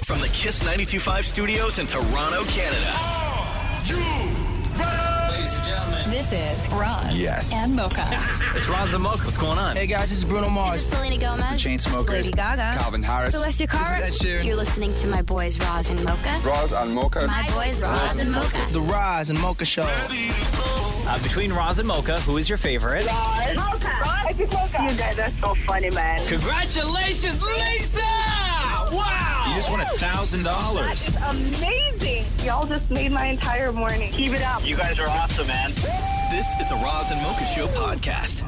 From the Kiss 92.5 studios in Toronto, Canada. Are you ready? Ladies and gentlemen, This is Roz and Mocha. it's Roz Mocha. What's going on? Hey guys, this is Bruno Mars. This is Selena Gomez. The Chainsmokers. Lady Gaga. Calvin Harris. Celestia Cara. This is Ed Sheeran. You're listening to my boys Roz and Mocha. Roz and Mocha. My boys Roz and Mocha. The Roz and Mocha Show. Between Roz and Mocha, who is your favorite? You guys are so funny, man. Congratulations, Lisa! Wow! You just won $1,000. It's amazing. Y'all just made my entire morning. Keep it up. You guys are awesome, man. This is the Roz and Mocha Show podcast.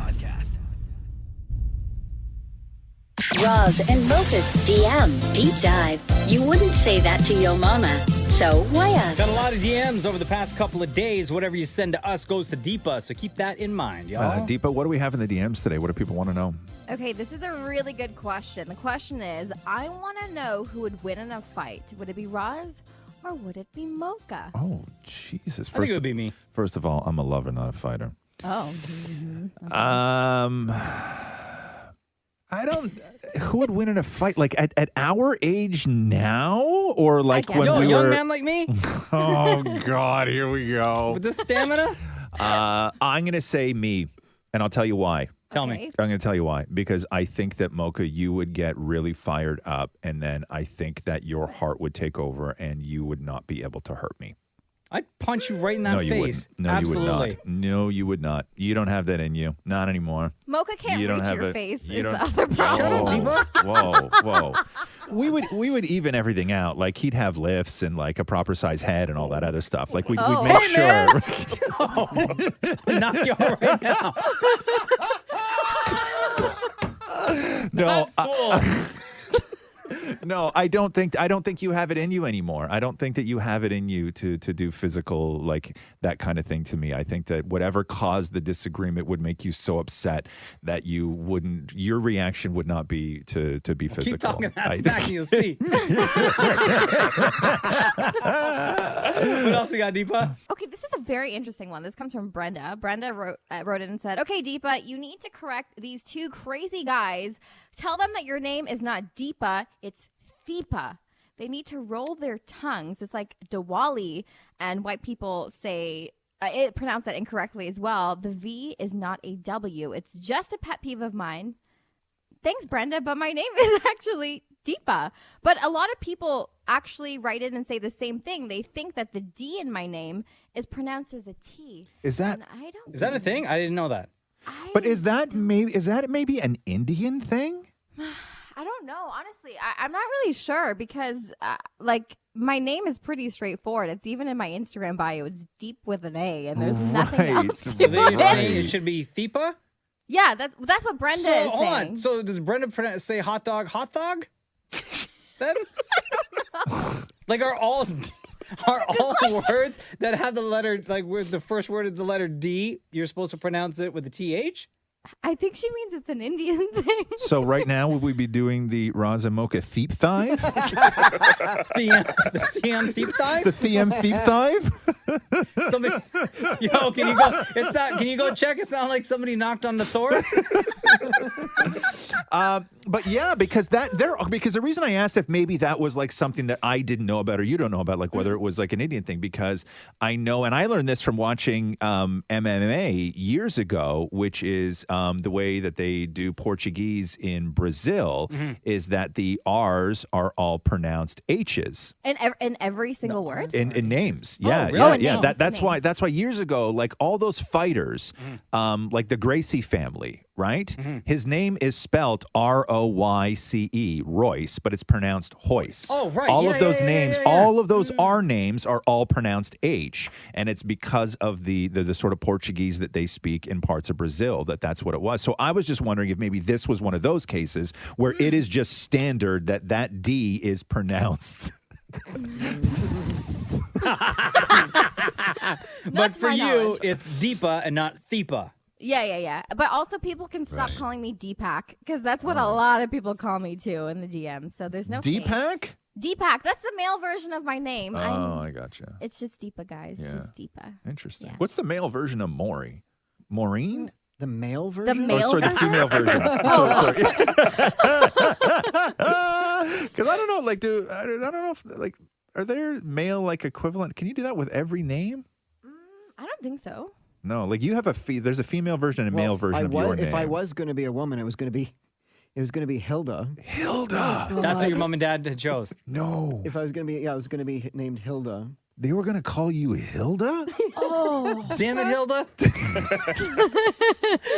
Roz and Mocha's DM Deep Dive. You wouldn't say that to your mama, so why us? Got a lot of DMs over the past couple of days. Whatever you send to us goes to Deepa, so keep that in mind, y'all. Deepa, what do we have in the DMs today? What do people want to know? Okay, this is a really good question. The question is, I want to know who would win in a fight. Would it be Roz or would it be Mocha? Oh, Jesus. I think it would be me. First of all, I'm a lover, not a fighter. Oh. I don't... Who would win in a fight? Like at our age now? Or like when Yo, we a young were... man like me Oh, God, here we go. with the stamina? I'm going to say me, and I'll tell you why. Tell Okay. me. I'm going to tell you why. Because I think that, Mocha, you would get really fired up, and then I think that your heart would take over, and you would not be able to hurt me. I'd punch you right in that No, you face. wouldn't. No, Absolutely. you would not. No, you would not. You don't have that in you. Not anymore. Mocha can't You don't reach have your it. face You is don't- the other problem. Shut up, Deepa. Whoa. We would even everything out. Like he'd have lifts and like a proper size head and all that other stuff. Like we'd make Hey, sure. man. I'll knock you out right now. No, Cool. no, I don't think you have it in you anymore. I don't think that you have it in you to do physical, like that kind of thing to me. I think that whatever caused the disagreement would make you so upset that your reaction would not be to be physical. Keep talking that smack and you'll see. What else we got, Deepa? Okay, this is a very interesting one. This comes from Brenda. Brenda wrote in and said, okay, Deepa, you need to correct these two crazy guys. Tell them that your name is not Deepa, it's Theepa. They need to roll their tongues. It's like Diwali, and white people say, it pronounce that incorrectly as well. The V is not a W. It's just a pet peeve of mine. Thanks, Brenda, but my name is actually Deepa. But a lot of people actually write in and say the same thing. They think that the D in my name is pronounced as a T. Is that a thing? I didn't know that. But is that maybe an Indian thing? I don't know. Honestly, I'm not really sure because, my name is pretty straightforward. It's even in my Instagram bio. It's Deep with an A, and there's nothing else to So they're it. saying it should be Theepa? Yeah, that's what Brenda is Hold saying. on. So does Brenda say hot dog? Then? Like are all words that have the letter, like where the first word is the letter D, you're supposed to pronounce it with the TH? I think she means it's an Indian thing. So right now, would we be doing the Roz and Mocha Thiep Thive? The Thiam Thiep Thive? The Thiam Thiep Thive? Somebody, yo, can you go check? It sound like somebody knocked on the door. But yeah, because the reason I asked if maybe that was like something that I didn't know about or you don't know about, like whether it was like an Indian thing, because I know, and I learned this from watching MMA years ago, which is the way that they do Portuguese in Brazil is that the R's are all pronounced H's. In every single word? In names. Oh, Yeah, really? yeah, Oh, in yeah. names, That's in why names. that's why years ago, like all those fighters, like the Gracie family, right? His name is spelt Royce, Royce, but it's pronounced Hoyce. Oh, right. All Yeah, of those yeah, yeah, names, yeah, yeah. all of those R names are all pronounced H, and it's because of the sort of Portuguese that they speak in parts of Brazil that's what it was. So I was just wondering if maybe this was one of those cases where it is just standard that D is pronounced. But for my you, knowledge. it's Deepa and not Theepa. Yeah. But also people can stop calling me Deepak because that's what a lot of people call me too in the DM. So there's no shame. Deepak? Deepak. That's the male version of my name. I gotcha. It's just Deepa, guys. Yeah. Just Deepa. Interesting. Yeah. What's the male version of Maury? Maureen? The male The version? male Sorry, the version? female version. Oh. Because I don't know, like, I don't know if, like, are there male, like, equivalent? Can you do that with every name? I don't think so. No, like, you have there's a female version and a male version of your name. If I was going to be a woman, it was going to be Hilda. Hilda. That's what your mom and dad chose. No. If I was going to be, I was going to be named Hilda. They were going to call you Hilda? Oh. Damn it, Hilda.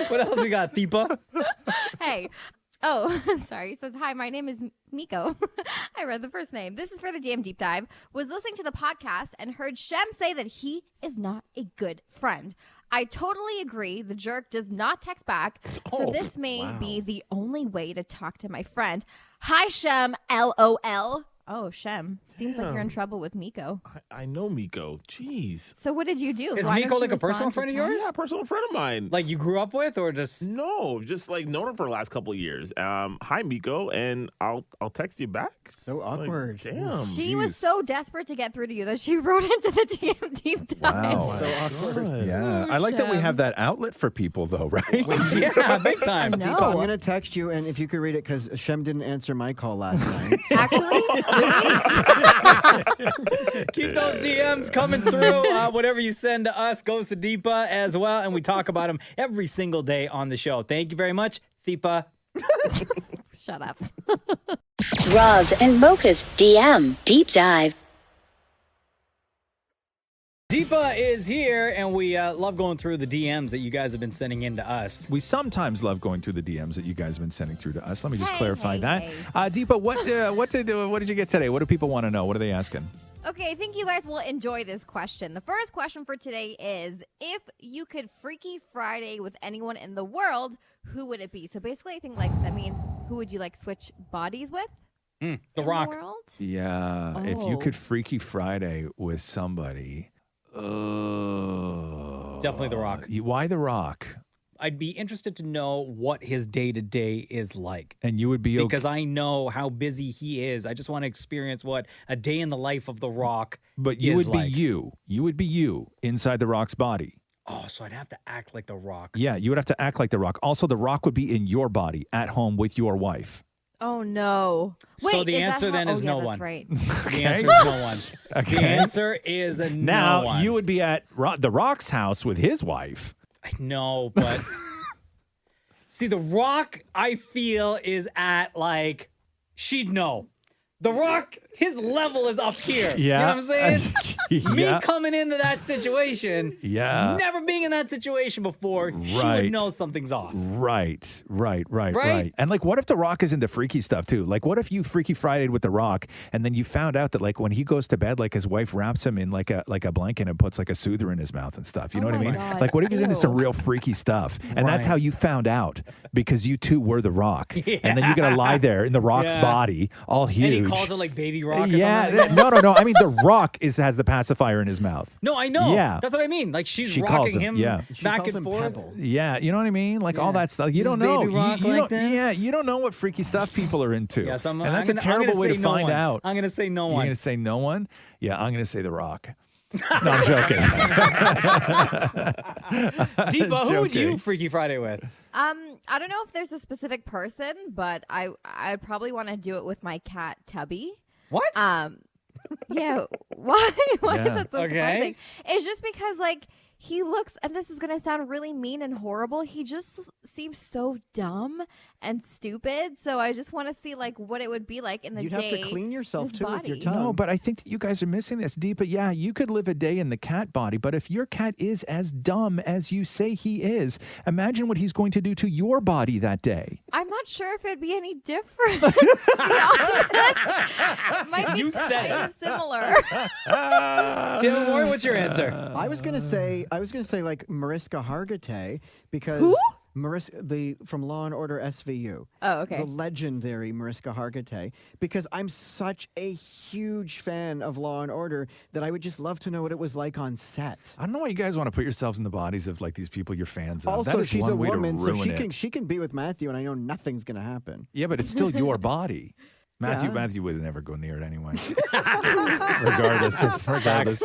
What else we got, Thipa? Hey. Oh, sorry. He says, hi, my name is Miko. I read the first name. This is for the DM Deep Dive. Was listening to the podcast and heard Shem say that he is not a good friend. I totally agree. The jerk does not text back. So this may be the only way to talk to my friend. Hi, Shem. LOL. Oh, Shem. Seems like you're in trouble with Miko. I know Miko. Jeez. So what did you do? Is Why Miko don't you like a respond personal to friend of text? yours? Yeah, a personal friend of mine. Like you grew up with, or just No, just like known her for the last couple of years. Hi Miko, and I'll text you back. So awkward. Like, damn. She was so desperate to get through to you that she wrote into the DM Deep Dive. Wow. So awkward. Yeah. Oh, I like that we Shem. have that outlet for people, though, right? yeah, big time. No. Deepa, I'm going to text you, and if you could read it, because Shem didn't answer my call last night. Actually, Keep those DMs coming through. Whatever you send to us goes to Deepa as well, and we talk about them every single day on the show. Thank you very much, Deepa. shut up. Roz and Mocha's DM Deep Dive. Deepa is here, and we love going through the DMs that you guys have been sending in to us. We sometimes love going through the DMs that you guys have been sending through to us. Let me just Hey, clarify hey, that. hey. Deepa, what did you get today? What do people want to know? What are they asking? Okay, I think you guys will enjoy this question. The first question for today is, if you could Freaky Friday with anyone in the world, who would it be? So basically, I think like that means who would you like switch bodies with? The in Rock. The world? Yeah, if you Oh. could Freaky Friday with somebody, Definitely The Rock. Why The Rock? I'd be interested to know what his day-to-day is like. And you would be okay. Because I know how busy he is. I just want to experience what a day in the life of The Rock But you is would like. be you. You would be you inside The Rock's body. Oh, so I'd have to act like The Rock. Yeah, you would have to act like The Rock. Also, The Rock would be in your body at home with your wife. Oh, no. So Wait, the is that answer how- then is yeah, no that's one. right. The answer is no one. Okay. The answer is no Now, one. you would be at The Rock's house with his wife. I know, but see, The Rock, I feel, is at like she'd know. The Rock, his level is up here. You know what I'm saying? Me Yeah. coming into that situation, Yeah. never being in that situation before, she Right. would know something's off. Right. Right? And like, what if The Rock is into freaky stuff too? Like, what if you Freaky Friday'd with The Rock, and then you found out that like when he goes to bed, like his wife wraps him in like a blanket and puts like a soother in his mouth and stuff. You know Oh what I my mean? God. Like, what if he's into some Ew. real freaky stuff, and that's Right. how you found out because you two were The Rock, and then you gotta lie there in The Rock's Yeah. body, all huge. And he calls her like Baby Rock or yeah, something like that. no. I mean, The Rock has the pacifier in his mouth. No, I know. Yeah. That's what I mean. Like she's She calls rocking him, him yeah. She back calls and him forth. Pebble. Yeah, you know what I mean? Like all Yeah. that stuff. You Does don't know. Baby Rock you like don't, this? Yeah, you don't know what freaky stuff people are into. Yes, and that's a I'm terrible gonna way say to no find one. out. I'm going to say no You're one. going to say no one? Yeah, I'm going to say The Rock. No, I'm joking. Deepa, who would you Joking. Freaky Friday with? I don't know if there's a specific person, but I'd probably want to do it with my cat Tubby. What? Yeah. Why? Why Yeah. is that so Okay. surprising? It's just because like he looks, and this is gonna sound really mean and horrible. He just seems so dumb and stupid. So I just want to see like what it would be like in the You'd day. have to clean yourself his too with your body. tongue. No, but I think that you guys are missing this, Deepa. Yeah, you could live a day in the cat body, but if your cat is as dumb as you say he is, imagine what he's going to do to your body that day. I'm not sure if it'd be any different. To be honest. Might be You said kind it. of similar. Dylan Moore, what's your answer? I was gonna say like Mariska Hargitay because Who? Mariska from Law and Order SVU. Oh, okay. The legendary Mariska Hargitay, because I'm such a huge fan of Law and Order that I would just love to know what it was like on set. I don't know why you guys want to put yourselves in the bodies of like these people you're fans of. That Also, is she's one a way to woman, so ruin she it. can be with Matthew, and I know nothing's gonna happen. Yeah, but it's still your body. Matthew Yeah. Matthew would never go near it anyway. regardless of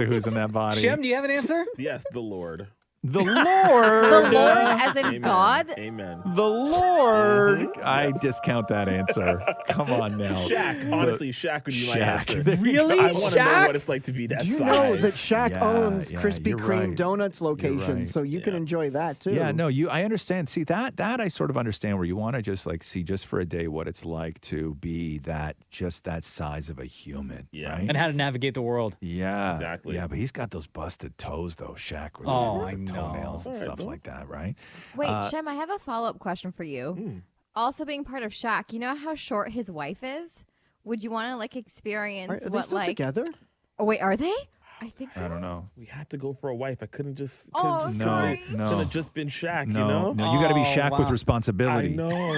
who's in that body. Shem, do you have an answer? Yes, the Lord. The Lord. The Lord, as in Amen. God. Amen. The Lord. I discount that answer. Come on now. Shaq. Honestly, Shaq would be my Shaq. answer. There you Really? go. I want to know Shaq? what it's like to be that Do you size. know that Shaq Yeah, owns yeah, Krispy you're Kreme right. Donuts You're locations, right. so you can enjoy that too. Yeah, no, I understand. See that I sort of understand where you want to just like see just for a day what it's like to be that size of a human. Yeah. Right? And how to navigate the world. Yeah. Exactly. Yeah, but he's got those busted toes though, Shaq, with Oh, the I know. toenails and All right, stuff bro. like that, right? Wait, Shem, I have a follow-up question for you. Hmm. Also being part of Shaq, you know how short his wife is? Would you want to like experience Are they what still like together? Oh wait, are they? I think so. I don't know. We had to go for a wife. I couldn't just. Oh, No, sorry. Could no. have just been Shaq. No, you know. no, you got to be Oh, Shaq with wow. responsibility. I know.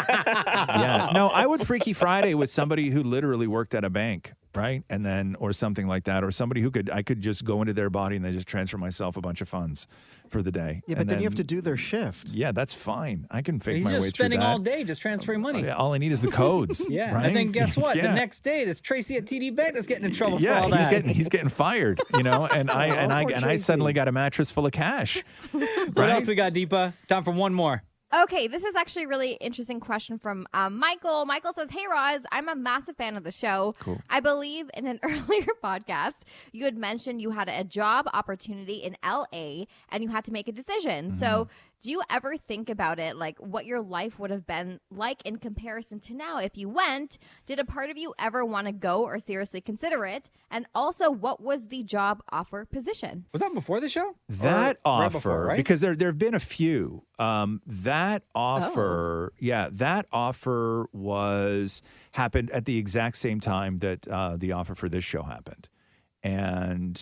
Yeah, no, I would Freaky Friday with somebody who literally worked at a bank, right? And then, or something like that, or somebody who I could just go into their body and then just transfer myself a bunch of funds for the day. Yeah, but And then you have to do their shift. Yeah, that's fine. I can fake He's my way just through spending that. all day just transferring money. Yeah, all I need is the codes. Yeah, right? and then guess what? Yeah. The next day, there's Tracy at TD Bank that's getting in trouble for Yeah, all that. he's getting fired, you know, and I Tracy. suddenly got a mattress full of cash. What else we got, Deepa? Time for one more. Okay, this is actually a really interesting question from Michael. Michael says, "Hey Roz, I'm a massive fan of the show. Cool. I believe in an earlier podcast you had mentioned you had a job opportunity in LA and you had to make a decision. Mm-hmm. So, do you ever think about it, like what your life would have been like in comparison to now if you went? Did a part of you ever want to go or seriously consider it? And also, what was the job offer position?" Was that before the show? That Or offer, right before, right? because there have been a few. That offer, that offer happened at the exact same time that the offer for this show happened. And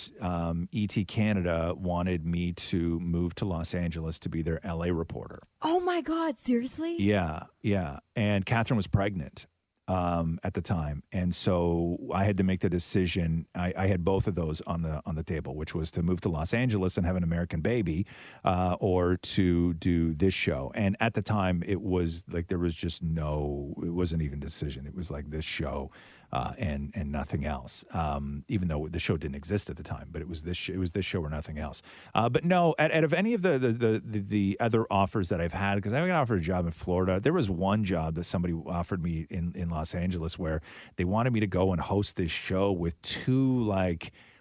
ET Canada wanted me to move to Los Angeles to be their LA reporter. Oh my God, seriously? Yeah, yeah. And Catherine was pregnant at the time, and so I had to make the decision. I had both of those on the table, which was to move to Los Angeles and have an American baby, or to do this show. And at the time, it was like it wasn't even a decision. It was like this show. And nothing else, even though the show didn't exist at the time, but it was this show or nothing else. But no, out of any of the other offers that I've had, because I got offered a job in Florida. There was one job that somebody offered me in Los Angeles where they wanted me to go and host this show with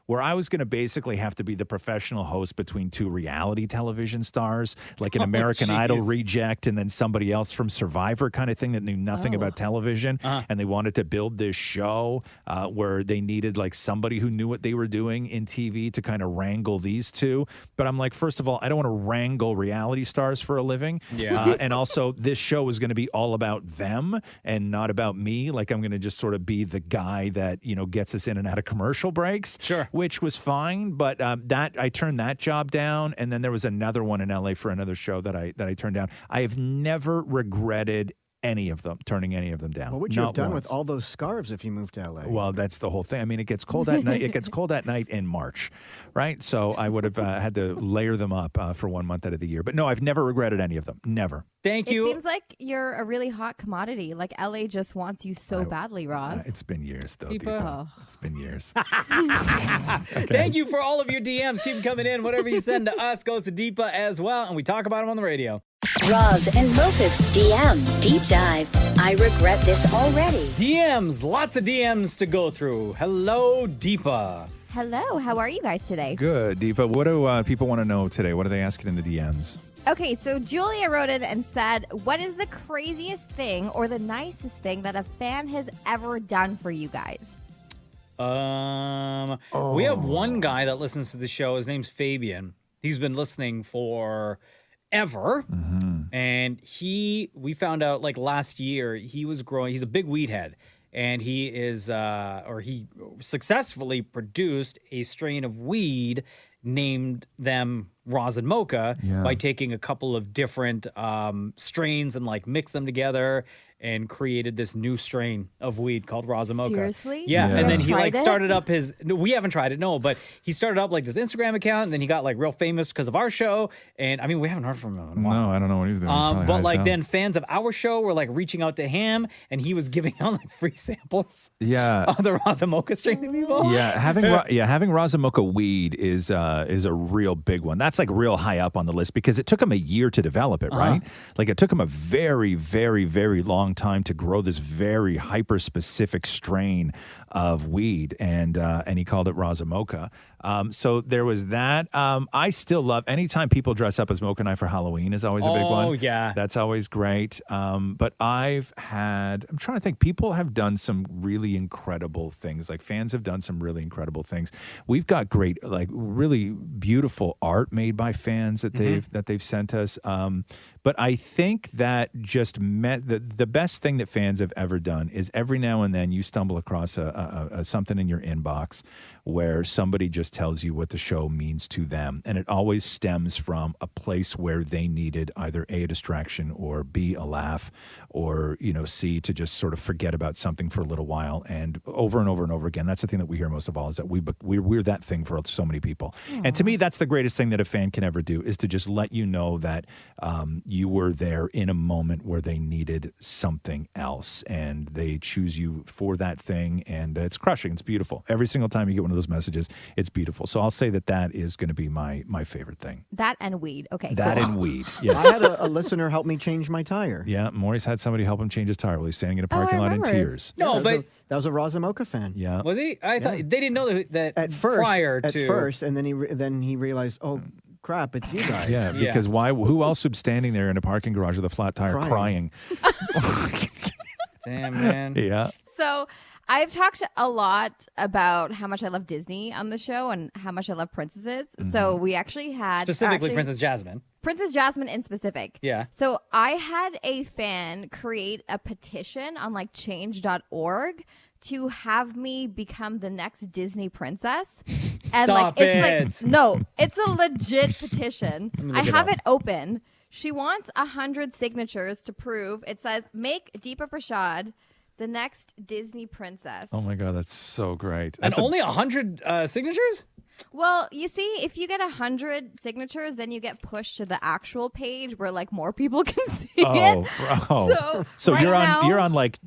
where I was going to basically have to be the professional host between two reality television stars, like an American Idol reject and then somebody else from Survivor kind of thing that knew nothing about television. And they wanted to build this show where they needed like somebody who knew what they were doing in TV to kind of wrangle these two. But I'm like, first of all, I don't want to wrangle reality stars for a living. Yeah. And also, this show is going to be all about them and not about me. Like, I'm going to just sort of be the guy that, gets us in and out of commercial breaks. Sure. Which was fine, but I turned that job down, and then there was another one in LA for another show that I turned down. I have never regretted turning any of them down. What would you have Not done once. with all those scarves if you moved to LA? Well, that's the whole thing. I mean, it gets cold at night. It gets cold at night in March, right? So I would have had to layer them up for 1 month out of the year. But no, I've never regretted any of them. Never. Thank It you. seems like you're a really hot commodity. Like LA just wants you so badly, Roz. It's been years, though. Deepa. Deepa. It's been years. Thank you for all of your DMs. Keep them coming in. Whatever you send to us goes to Deepa as well, and we talk about them on the radio. Roz and Mocha's DM Deep Dive. I regret this already. DMs, lots of DMs to go through. Hello, Deepa. Hello, how are you guys today? Good, Deepa. What do people want to know today? What are they asking in the DMs? Okay, so Julia wrote in and said, "What is the craziest thing or the nicest thing that a fan has ever done for you guys?" We have one guy that listens to the show. His name's Fabian. He's been listening for ever. And we found out like last year, he was growing. He's a big weed head. And he he successfully produced a strain of weed, named them Roz and Mocha by taking a couple of different strains and like mix them together and created this new strain of weed called Roz Mocha. Seriously? Yeah, You and then guys he like tried it? started up his. No, we haven't tried it, no, but he started up like this Instagram account, and then he got like real famous because of our show. And I mean, we haven't heard from him in a while. No, I don't know what he's doing. He's probably high But as like hell. then fans of our show were like reaching out to him, and he was giving out like free samples Yeah. of the Roz Mocha strain to people. Yeah, having Roz Mocha weed is a real big one. That's like real high up on the list because it took him a year to develop it, right? Like it took him a very, very, very long time to grow this very hyper specific strain of weed, and he called it Roz Mocha. So there was that. I still love anytime people dress up as Mocha and I for Halloween is always a big one. Oh, yeah. That's always great. But I'm trying to think, people have done some really incredible things. Like fans have done some really incredible things. We've got great, like really beautiful art made by fans that they've sent us. But I think that just the best thing that fans have ever done is every now and then you stumble across something in your inbox where somebody just tells you what the show means to them. And it always stems from a place where they needed either A, a distraction, or B, a laugh, or, C, to just sort of forget about something for a little while. And over and over and over again, that's the thing that we hear most of all, is that we're that thing for so many people. And to me, that's the greatest thing that a fan can ever do, is to just let you know that you were there in a moment where they needed something else, and they choose you for that thing, and it's crushing. It's beautiful. Every single time you get one of those messages, it's beautiful. So I'll say that is going to be my favorite thing. That and weed. Okay. That cool. and weed. Yes. I had a listener help me change my tire. Yeah, Maurice had somebody help him change his tire while he's standing in a parking lot in tears. No, that was a Roz Mocha fan. Yeah. Was he? I thought they didn't know that At first, prior to and then he realized, oh crap, it's you guys. Yeah, because who else would be standing there in a parking garage with a flat tire crying? Damn, man. Yeah. So I've talked a lot about how much I love Disney on the show and how much I love princesses. So we actually had Specifically Princess Jasmine. Princess Jasmine in specific. Yeah. So I had a fan create a petition on like change.org to have me become the next Disney princess. And Stop it's like no, it's a legit petition. me I look it have up. it open. She wants 100 signatures to prove. It says make Deepa Prasad the next Disney princess. Oh my God, that's so great. And That's only 100 signatures? Well, you see, if you get 100 signatures, then you get pushed to the actual page where like more people can see it. So right you're now- on like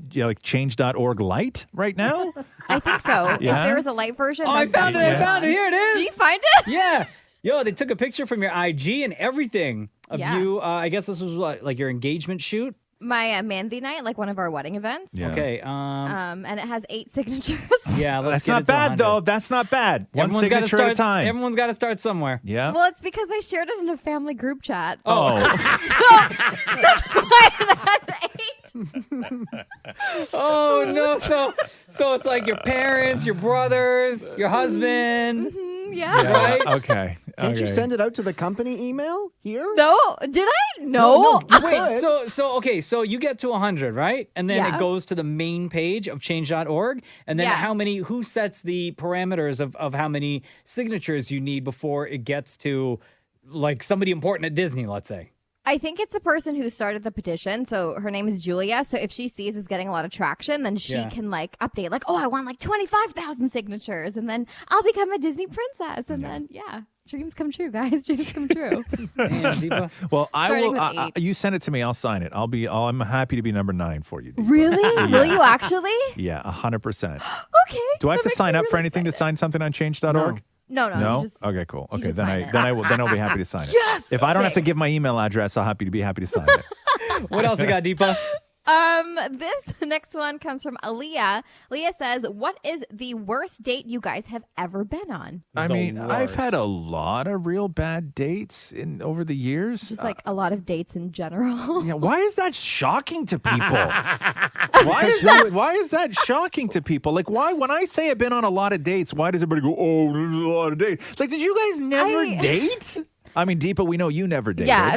change.org Lite right now? I think so. Yeah? If there was a light version, Oh, I that's found it. definitely I found it. one. Here it is. Did you find it? Yeah. Yo, they took a picture from your IG and everything of Yeah. you. I guess this was like your engagement shoot. My Mandy night, like one of our wedding events. Yeah. Okay. And it has 8 signatures. Yeah, let's That's get not it to bad 100. though. That's not bad. One Everyone's gotta signature at a start- time. Everyone's got to start somewhere. Yeah. Well, it's because I shared it in a family group chat. Oh. That's why it has 8. Oh no! So it's like your parents, your brothers, your husband. Yeah. Right? Okay. Can't you Okay. send it out to the company email here? No, did I? No. Wait, so you get to 100, right? And then Yeah. it goes to the main page of change.org. And then Yeah. who sets the parameters of how many signatures you need before it gets to like somebody important at Disney, let's say? I think it's the person who started the petition. So her name is Julia. So if she sees it's getting a lot of traction, then she Yeah. can like update, like, oh, I want like 25,000 signatures, and then I'll become a Disney princess. And then, dreams come true, guys. Dreams come true. Damn, Deepa. Well, I Starting will. with 8. You send it to me. I'll sign it. I'm happy to be number 9 for you. Deepa. Really? Will you actually? Yeah, 100%. Okay. Do I have that to makes sign me up for really anything to excited. sign something on change.org? No. No? You just, Okay, cool. you Okay, just then sign it. then I'll be happy to sign it. Yes! If I don't have to Same. give my email address, I'll be happy to sign it. What else you got, Deepa? This next one comes from Aaliyah. Aaliyah says, what is the worst date you guys have ever been on? I The mean, I've had worst. a lot of real bad dates over the years. Just like a lot of dates in general. Yeah, why is that shocking to people? Why is that shocking to people? Like, why when I say I've been on a lot of dates, why does everybody go, "Oh, there's a lot of dates"? Like, did you guys never date? I mean, Deepa, we know you never dated. Yeah.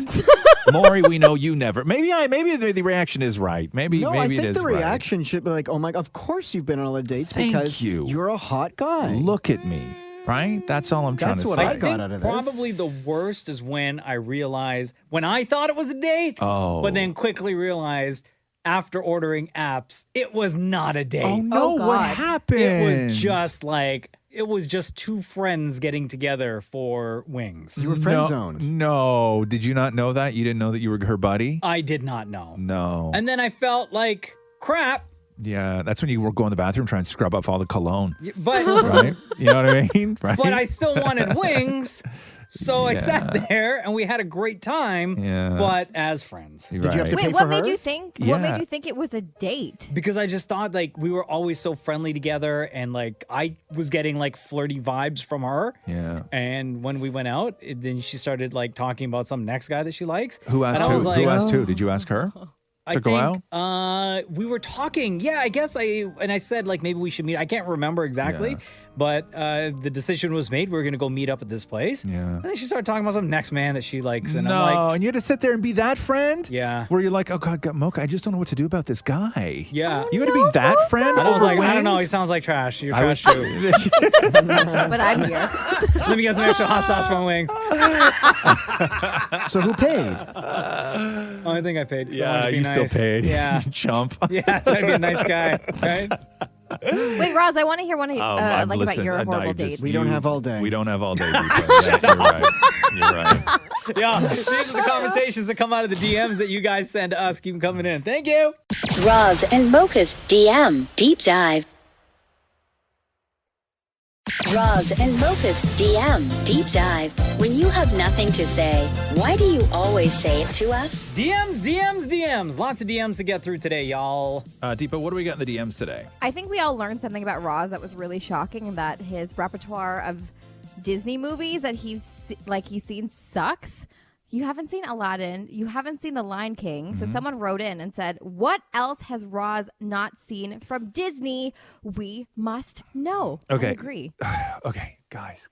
Maury, we know you never. Maybe the reaction is right. Maybe No, maybe I it think is the right. reaction should be like, oh my, of course you've been on all the dates Thank because you. you're a hot guy. Look at me, right? That's all I'm trying That's to what say. I got out of this. Probably the worst is when I realized, when I thought it was a date, Oh. but then quickly realized after ordering apps, it was not a date. Oh no, God. what happened? It was just like it was just two friends getting together for wings. You were friend zoned. No, did you not know that? You didn't know that you were her buddy? I did not know. No. And then I felt like crap. Yeah, that's when you were going to the bathroom trying to scrub up all the cologne. But Right? You know what I mean? Right? but I still wanted wings. So I Yeah. sat there and we had a great time, Yeah. but as friends. Did you have to pay Wait, for what made her? you think? Yeah. What made you think it was a date? Because I just thought like we were always so friendly together and like I was getting like flirty vibes from her. Yeah. And when we went out, then she started like talking about some next guy that she likes. Who asked And I who? was like, Who asked who? Did you ask her to go out? We were talking. Yeah, I guess I said like maybe we should meet. I can't remember exactly, Yeah. but the decision was made. We were gonna go meet up at this place. Yeah. And then she started talking about some next man that she likes, and No, I'm like, and you had to sit there and be that friend? Yeah. Where you're like, oh God, Mocha, I just don't know what to do about this guy. yeah. You got to be that friend? And I was over like, I don't know. He wings? sounds like trash. You're I trash would- too. But I'm here. Let me get some extra hot sauce from wings. So who paid? I think I paid. 'cause I Yeah, wanted to be you nice. still paid. Yeah. Chump. Yeah, trying to be a nice guy, right? Wait, Roz, I want to hear one of I'm like listen, about your no, horrible you just- dates. We don't have all day. We don't have all day. Deepa. Yeah, you're right. You're right. Yeah, these are the conversations that come out of the DMs that you guys send to us. Keep them coming in. Thank you. Roz and Mocha's DM Deep Dive. Roz and Mocha's DM Deep Dive. When you have nothing to say, why do you always say it to us? DMs. Lots of DMs to get through today, y'all. Deepa, what do we got in the DMs today? I think we all learned something about Roz that was really shocking. That his repertoire of Disney movies that he's seen sucks. You haven't seen Aladdin. You haven't seen The Lion King. So someone wrote in and said, what else has Roz not seen from Disney? We must know. Okay. I agree. Okay, guys.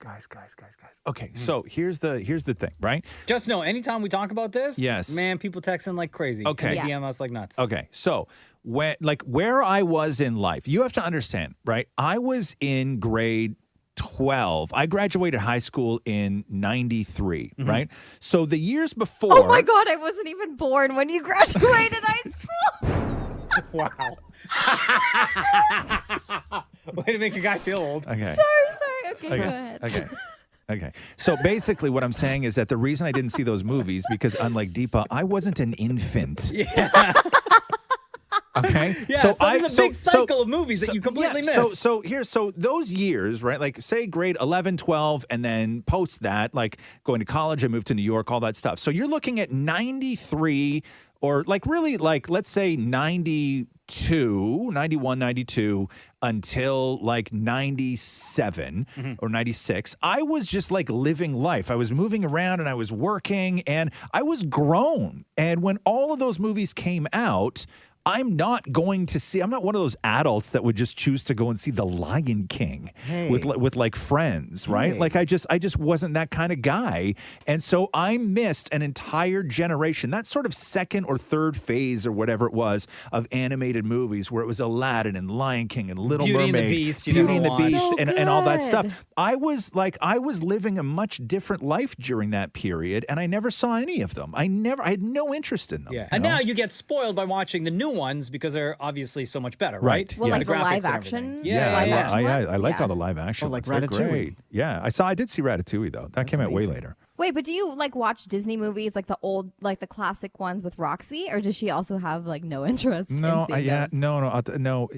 Okay, so here's the thing, right? Just know, anytime we talk about this, Yes. man, people texting like crazy. Okay. And Yeah. they DM us like nuts. Okay, so where I was in life, you have to understand, right? I was in grade 12. I graduated high school in 93, right? So the years before. Oh my God, I wasn't even born when you graduated high school. Wow. Way to make a guy feel old. Okay. Sorry. Okay, go ahead. Okay. So basically what I'm saying is that the reason I didn't see those movies, because unlike Deepa, I wasn't an infant. Yeah. Okay. Yeah, so there's a big cycle of movies that you completely missed. So those years, right? Like say grade 11, 12, and then post that, like going to college, I moved to New York, all that stuff. So you're looking at 93 or like really like, let's say 92, 91, 92 until like 97 or 96. I was just like living life. I was moving around and I was working and I was grown. And when all of those movies came out, I'm not one of those adults that would just choose to go and see The Lion King with like friends, right? Hey. Like I just wasn't that kind of guy. And so I missed an entire generation, that sort of second or third phase or whatever it was of animated movies where it was Aladdin and Lion King and Little Beauty and the Mermaid, Beast, you Beauty never and the watched. Beast So and all that stuff. good. I was living a much different life during that period and I never saw any of them. I had no interest in them. Yeah. you And know? now you get spoiled by watching the new ones because they're obviously so much better, right? Right. Well, Yeah. like the graphics live and action. everything. Yeah, live I action ones? I like Yeah. all the live action. Oh, like ones. They're Ratatouille. great. Yeah, I did see Ratatouille though. That came out way amazing. later. Wait, but do you like watch Disney movies like the old, like the classic ones with Roxy, or does she also have like no interest? No, in seeing those? no.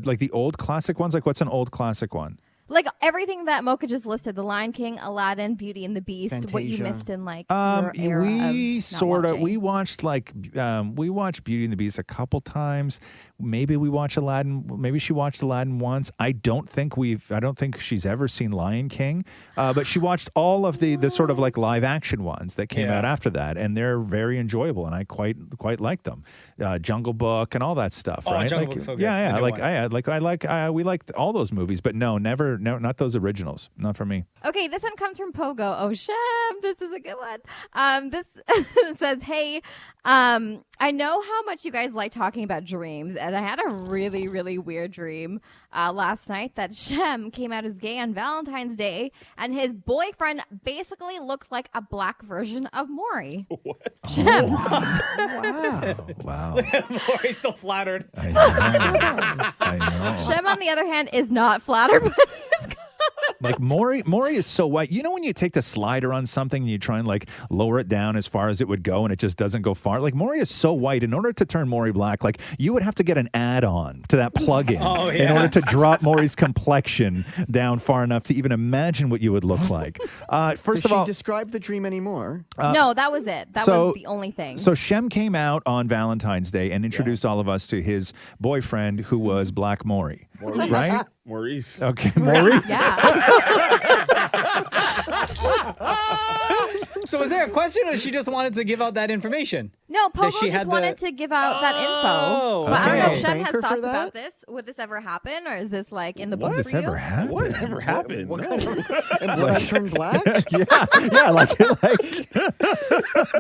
Like the old classic ones. Like what's an old classic one? Like everything that Mocha just listed: The Lion King, Aladdin, Beauty and the Beast. What you Fantasia. missed in like your era We of watched we watched Beauty and the Beast a couple times. Maybe we watched Aladdin. Maybe she watched Aladdin once. I don't think she's ever seen Lion King. But she watched all of the sort of like live action ones that came out after that, and they're very enjoyable, and I quite like them. Jungle Book and all that stuff. Oh, right? Jungle Like, Book's so good. yeah. The new We liked all those movies, but no, not those originals. Not for me. Okay, this one comes from Pogo. Oh, Shem, this is a good one. This says, hey, I know how much you guys like talking about dreams, and I had a really, really weird dream. last night that Shem came out as gay on Valentine's Day, and his boyfriend basically looked like a black version of Maury. What? Shem. Wow. Maury's so flattered. I know. I know. Shem, on the other hand, is not flattered by his Like Maury is so white. You know when you take the slider on something and you try and like lower it down as far as it would go and it just doesn't go far? Like Maury is so white. In order to turn Maury black, like you would have to get an add-on to that plug-in in order to drop Maury's complexion down far enough to even imagine what you would look like. First of all, Does she describe the dream anymore? No, that was it. That was the only thing. So Shem came out on Valentine's Day and introduced all of us to his boyfriend who was Black Maury. Right? Maurice. Okay, Maurice. So was there a question, or she just wanted to give out that information? No, Pogo she just had wanted to give out that info. But I don't know if Shem has thoughts about this. Would this ever happen, or is this like in the book for you? What ever happened? What ever happened? What kind of, and would I turn black? yeah, like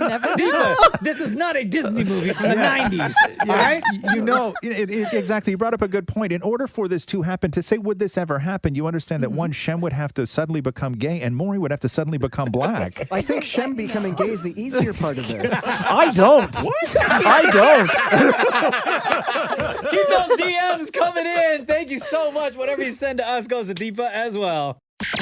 Never Diva, this is not a Disney movie from the 90s. All right? You know, exactly. You brought up a good point. In order for this to happen, to say, would this ever happen, you understand that one, Shem would have to suddenly become gay, and Maury would have to suddenly become black. I think Shem becoming gay is the easier part of this. I don't. What? I don't. Keep those DMs coming in. Thank you so much. Whatever you send to us goes to Deepa as well.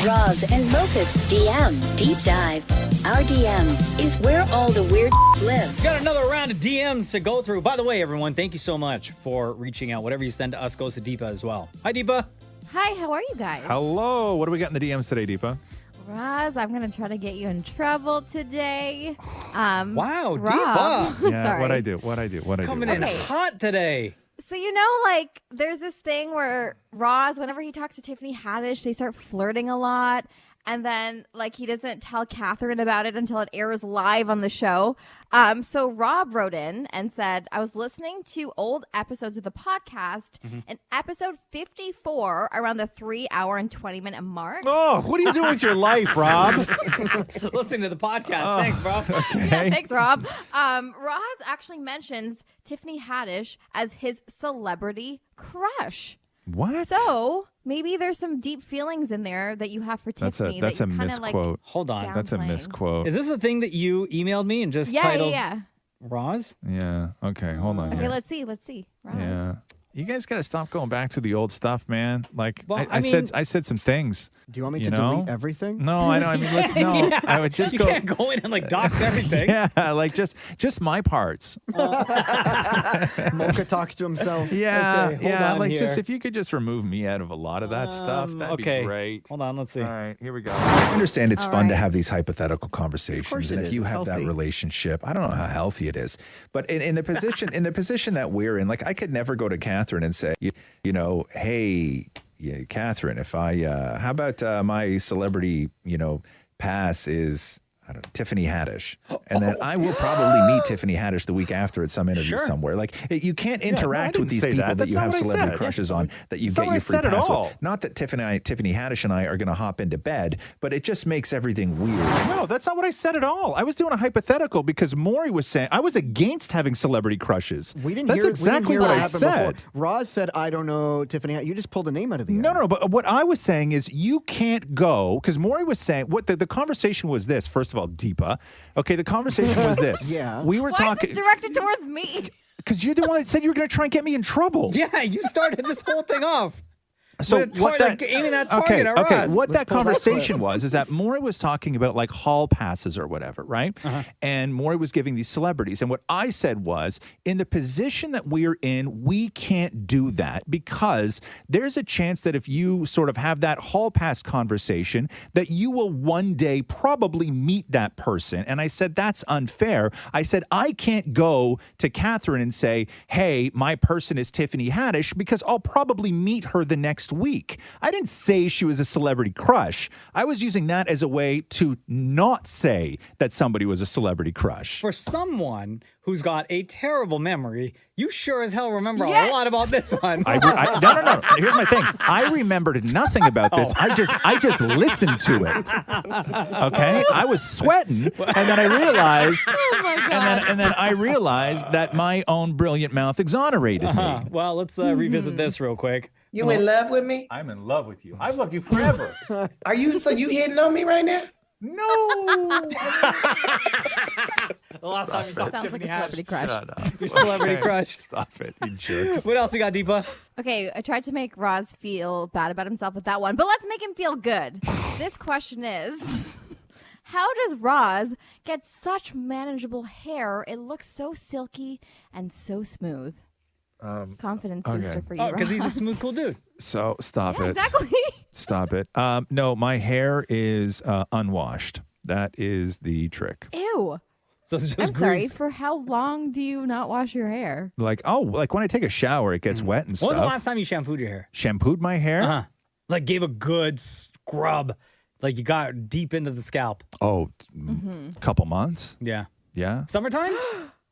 Roz and Mocha's DM Deep Dive. Our DMs is where all the weird lives. Got another round of DMs to go through. By the way, everyone, thank you so much for reaching out. Whatever you send to us goes to Deepa as well. Hi, Deepa. Hi, how are you guys? Hello. What do we got in the DMs today, Deepa? Roz, I'm going to try to get you in trouble today. Wow, Rob. Deepa. Yeah, Sorry. What'd I do? Coming in hot today. So, you know, like, there's this thing where Roz, whenever he talks to Tiffany Haddish, they start flirting a lot. And then, like, he doesn't tell Catherine about it until it airs live on the show. So Rob wrote in and said, I was listening to old episodes of the podcast, and episode 54, around the 3 hour and 20-minute mark. Oh, what are you doing with your life, Rob? Listening to the podcast. Thanks, bro. Okay. Yeah, thanks, Rob. Roz actually mentions Tiffany Haddish as his celebrity crush. What? So maybe there's some deep feelings in there that you have for Tiffany. That's a that you misquote. Like Hold on. That's a misquote. Is this the thing that you emailed me and just titled Roz? Yeah. Okay. Hold on. Okay, here. let's see. Roz. Yeah. You guys got to stop going back to the old stuff, man. Like Well, I said some things. Do you want me You to know? delete everything? No, I know. I mean, let's no. Yeah. I would just You go. can't go in and like dox everything. Yeah, like just my parts. Mocha talks to himself. Yeah, Okay, hold yeah. on Like here. just if you could just remove me out of a lot of that stuff, that'd okay. be great. Hold on, let's see. All right, here we go. I understand it's All fun to right. have these hypothetical conversations, and it if is. you It's have that healthy. relationship, I don't know how healthy it is, but in the position that we're in, like I could never go to Catherine and say, you know, hey, yeah, Catherine, if I, how about my celebrity, pass is. I don't know, Tiffany Haddish. And then I will probably meet Tiffany Haddish the week after at some interview somewhere. Like, you can't interact with these people that you have celebrity crushes on that you get your free pass with. Not that Tiffany Haddish and I are going to hop into bed, but it just makes everything weird. No, that's not what I said at all. I was doing a hypothetical because Maury was saying I was against having celebrity crushes. We didn't That's hear, exactly we didn't hear what I happened said. Before. Roz said, I don't know, Tiffany. You just pulled a name out of the air. No, but what I was saying is you can't go, because Maury was saying, what the conversation was this, first of all, Deepa. Okay, the conversation was this. Yeah. We were Why talking. is this directed towards me? Because you're the one that said you were going to try and get me in trouble. Yeah, you started this whole thing off. So what that, aiming that target at okay, Roz. what Let's that pull that conversation clip. was is that Maury was talking about like hall passes or whatever, right? And Maury was giving these celebrities. And what I said was, in the position that we're in, we can't do that because there's a chance that if you sort of have that hall pass conversation, that you will one day probably meet that person. And I said, that's unfair. I said, I can't go to Catherine and say, hey, my person is Tiffany Haddish because I'll probably meet her the next week. I didn't say she was a celebrity crush. I was using that as a way to not say that somebody was a celebrity crush. For someone who's got a terrible memory, you sure as hell remember a lot about this one. No. Here's my thing. I remembered nothing about this. I just listened to it. Okay, I was sweating, and then I realized, and then I realized that my own brilliant mouth exonerated me. Well, let's revisit this real quick. You in love with me? I'm in love with you. I've loved you forever. Are you? So you hitting on me right now? No. The last time you talked to Sounds like Tiffany a celebrity crush. Shut up. Your celebrity crush. Stop it, you jerks. What else we got, Deepa? Okay, I tried to make Roz feel bad about himself with that one, but let's make him feel good. This question is, how does Roz get such manageable hair? It looks so silky and so smooth. Confidence booster for you, Oh, because he's a Roz. smooth, cool dude. So stop it. Exactly. Stop it. No, my hair is unwashed. That is the trick. Ew. So it's just I'm sorry, grease. for how long do you not wash your hair? Like when I take a shower, it gets wet and When stuff. was the last time you shampooed your hair? Shampooed my hair? Uh-huh. Like gave a good scrub. Like you got deep into the scalp. Oh, couple months. Yeah. Yeah. Summertime?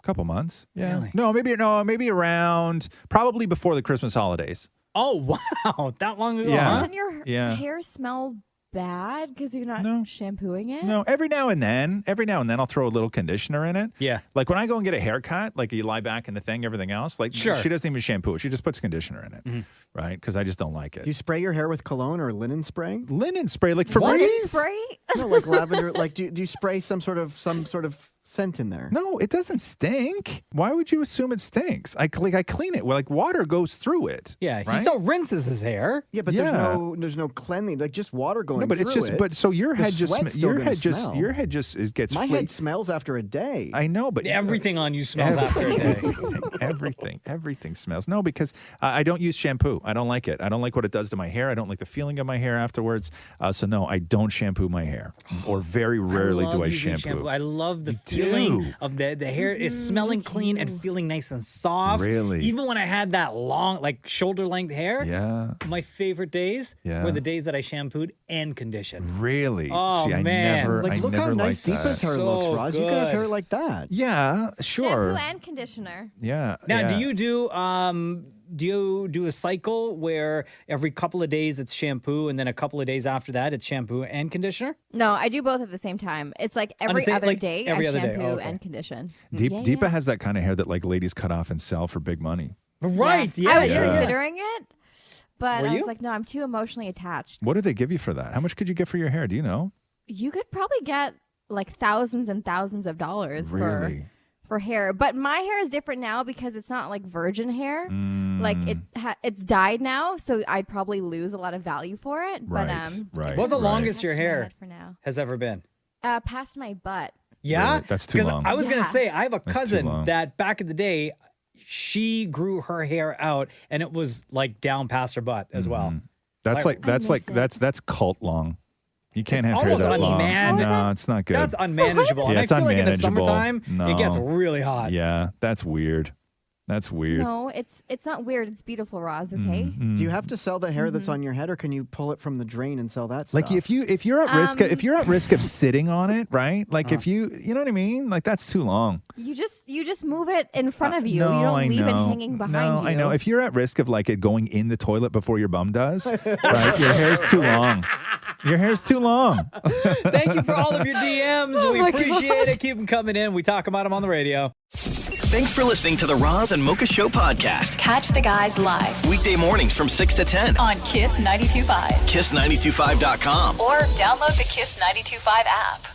Couple months. Yeah. Really? Maybe around probably before the Christmas holidays. Oh, wow. That long ago, Yeah. huh? Doesn't your Yeah. hair smell bad because you're not shampooing it? No, every now and then I'll throw a little conditioner in it. Yeah. Like when I go and get a haircut, like you lie back in the thing, everything else, like Sure. she doesn't even shampoo it. She just puts conditioner in it. Mm-hmm. Right? Because I just don't like it. Do you spray your hair with cologne or linen spray? Linen spray, like What? Febreze? Spray? No, like lavender. Like, do you spray some sort of scent in there? No, it doesn't stink. Why would you assume it stinks? I clean it. Like water goes through it. Yeah, he right? still rinses his hair. Yeah, but there's no cleansing. Like just water going. No, but it's through just. it. But so your The head just. sweat's still gonna smell. Your head just gets. My head smells after a day. I know, but Everything on you smells after a day. Everything smells. No, because I don't use shampoo. I don't like it. I don't like what it does to my hair. I don't like the feeling of my hair afterwards. So no, I don't shampoo my hair, or very rarely do I using shampoo. I love the You feeling do. of the hair is smelling clean and feeling nice and soft. Really? Even when I had that long, like shoulder length hair. Yeah. My favorite days Yeah. were the days that I shampooed and conditioned. Really? Oh, See, I man. never. Like, I look never how nice liked that. Deepa's hair So looks, Roz. You could have good. hair like that. Yeah, sure. Shampoo and conditioner. Yeah. Now, yeah. do you do a cycle where every couple of days it's shampoo and then a couple of days after that it's shampoo and conditioner? No, I do both at the same time. It's like On the every same- other like day every I other day. shampoo Oh, okay. and condition. Deepa has that kind of hair that like ladies cut off and sell for big money. Right. Yeah. I was yeah. considering it, but Were I was you? like, no, I'm too emotionally attached. What do they give you for that? How much could you get for your hair? Do you know? You could probably get like thousands and thousands of dollars Really? for hair. But my hair is different now because it's not like virgin hair. Like Mm. it's dyed now, so I'd probably lose a lot of value for it. Right. But right. What's the right. longest your Touched my hair head for now. has ever been? Past my butt. Yeah, Really? That's too 'Cause long. I was gonna Yeah. say I have a That's too cousin long. that back in the day, she grew her hair out and it was like down past her butt as well. That's Like- that's cult long. You can't It's have hair almost that long. unman- No, it's not good. That's unmanageable. Yeah, And I it's feel like in the unmanageable. summertime it gets No. really hot. Yeah, that's weird. That's weird. No, it's not weird. It's beautiful, Roz. Okay. Do you have to sell the hair that's on your head, or can you pull it from the drain and sell that stuff? Like if you're at risk of sitting on it, right? Like if you know what I mean? Like that's too long. You just move it in front of you. No, you don't I leave know. it hanging behind no, you. I know. If you're at risk of like it going in the toilet before your bum does, right? Your hair's too long. Your hair's too long. Thank you for all of your DMs. Oh we my appreciate God. it. Keep them coming in. We talk about them on the radio. Thanks for listening to the Roz and Mocha Show podcast. Catch the guys live Weekday mornings from 6 to 10. on Kiss 92.5 Kiss925.com. or download the Kiss 92.5 app.